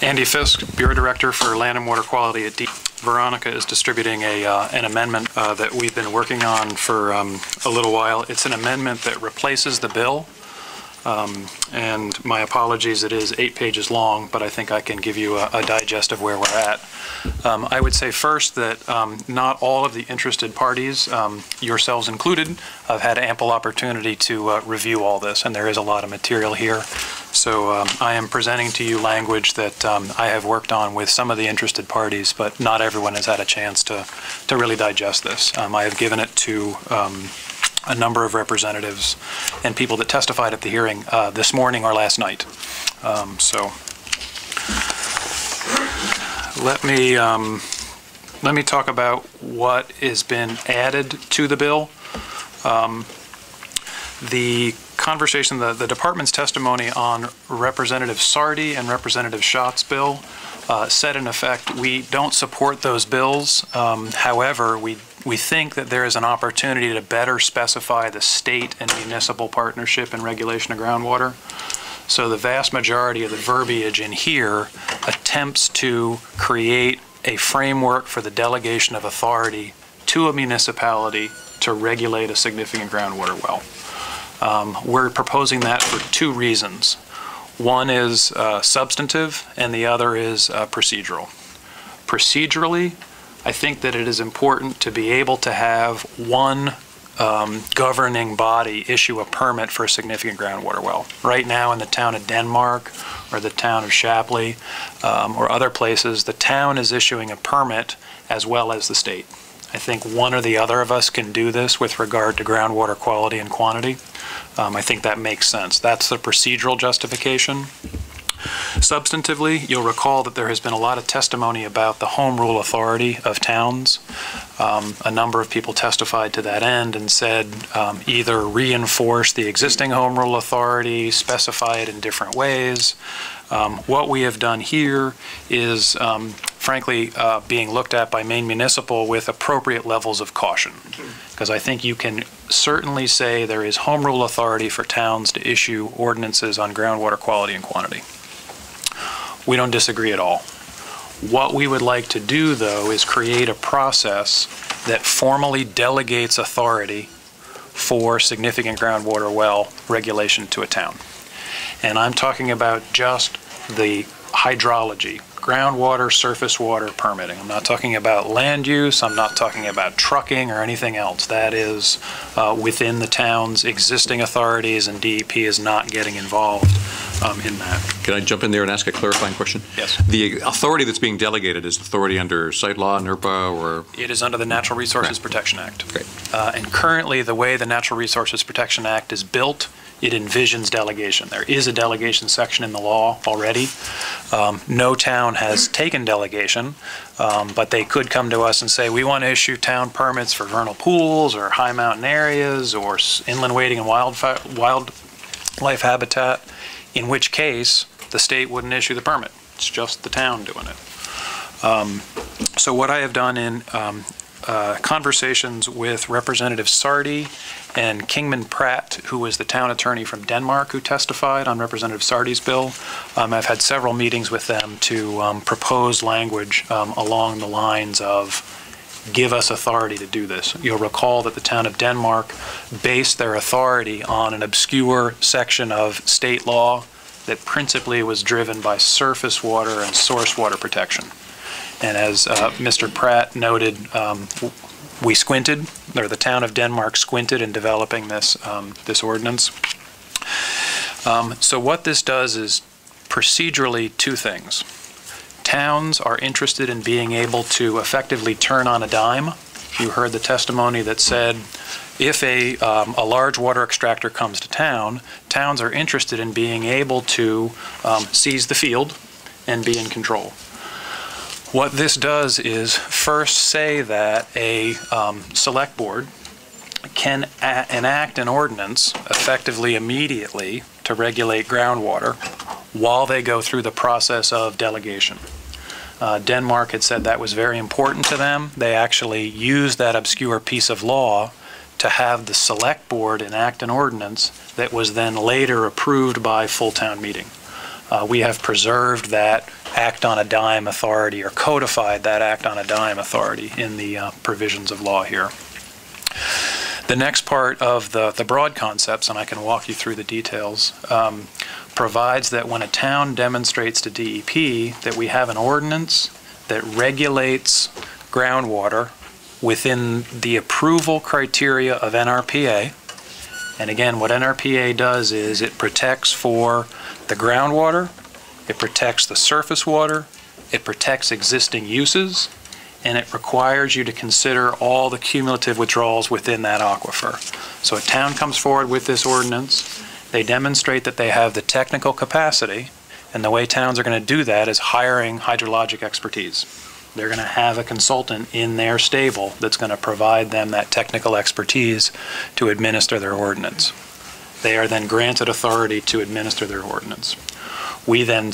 Andy Fisk, Bureau Director for Land and Water Quality at DEP. Veronica is distributing an amendment that we've been working on for a little while. It's an amendment that replaces the bill. And my apologies, it is 8 pages long, but I think I can give you a digest of where we're at. I would say first that not all of the interested parties, yourselves included, have had ample opportunity to review all this, and there is a lot of material here. So I am presenting to you language that I have worked on with some of the interested parties, but not everyone has had a chance to really digest this. I have given it to a number of representatives and people that testified at the hearing this morning or last night. So let me talk about what has been added to the bill. The conversation, the department's testimony on Representative Sardi and Representative Schott's bill said in effect, we don't support those bills. However, we think that there is an opportunity to better specify the state and municipal partnership and regulation of groundwater. So the vast majority of the verbiage in here attempts to create a framework for the delegation of authority to a municipality to regulate a significant groundwater well. We're proposing that for two reasons. One is substantive and the other is procedural. Procedurally, I think that it is important to be able to have one governing body issue a permit for a significant groundwater well. Right now in the town of Denmark or the town of Shapley or other places, the town is issuing a permit as well as the state. I think one or the other of us can do this with regard to groundwater quality and quantity. I think that makes sense. That's the procedural justification. Substantively, you'll recall that there has been a lot of testimony about the home rule authority of towns. A number of people testified to that end and said either reinforce the existing home rule authority, specify it in different ways. What we have done here is, frankly, being looked at by Maine Municipal with appropriate levels of caution. Because I think you can certainly say there is home rule authority for towns to issue ordinances on groundwater quality and quantity. We don't disagree at all. What we would like to do, though, is create a process that formally delegates authority for significant groundwater well regulation to a town. And I'm talking about just the hydrology, groundwater, surface water permitting. I'm not talking about land use. I'm not talking about trucking or anything else. That is within the town's existing authorities, and DEP is not getting involved in that. Can I jump in there and ask a clarifying question? Yes. The authority that's being delegated is authority under site law, NERPA, or? It is under the Natural Resources Protection Act. Great. And currently, the way the Natural Resources Protection Act is built, it envisions delegation. There is a delegation section in the law already. No town has taken delegation, but they could come to us and say, we want to issue town permits for vernal pools or high mountain areas or inland wading and wildlife habitat, in which case the state wouldn't issue the permit. It's just the town doing it. So what I have done in conversations with Representative Sardi and Kingman Pratt, who was the town attorney from Denmark who testified on Representative Sardi's bill. I've had several meetings with them to propose language along the lines of give us authority to do this. You'll recall that the town of Denmark based their authority on an obscure section of state law that principally was driven by surface water and source water protection. And as Mr. Pratt noted, we squinted, or the town of Denmark squinted in developing this, this ordinance. So what this does is procedurally two things. Towns are interested in being able to effectively turn on a dime. You heard the testimony that said if a large water extractor comes to town, towns are interested in being able to seize the field and be in control. What this does is first say that a select board can enact an ordinance effectively immediately to regulate groundwater while they go through the process of delegation. Denmark had said that was very important to them. They actually used that obscure piece of law to have the select board enact an ordinance that was then later approved by full town meeting. We have preserved that act on a dime authority, or codified that act on a dime authority in the provisions of law here. The next part of the broad concepts, and I can walk you through the details, provides that when a town demonstrates to DEP that we have an ordinance that regulates groundwater within the approval criteria of NRPA, and again, what NRPA does is it protects for the groundwater, it protects the surface water, it protects existing uses, and it requires you to consider all the cumulative withdrawals within that aquifer. So a town comes forward with this ordinance, they demonstrate that they have the technical capacity, and the way towns are going to do that is hiring hydrologic expertise. They're going to have a consultant in their stable that's going to provide them that technical expertise to administer their ordinance. They are then granted authority to administer their ordinance. We then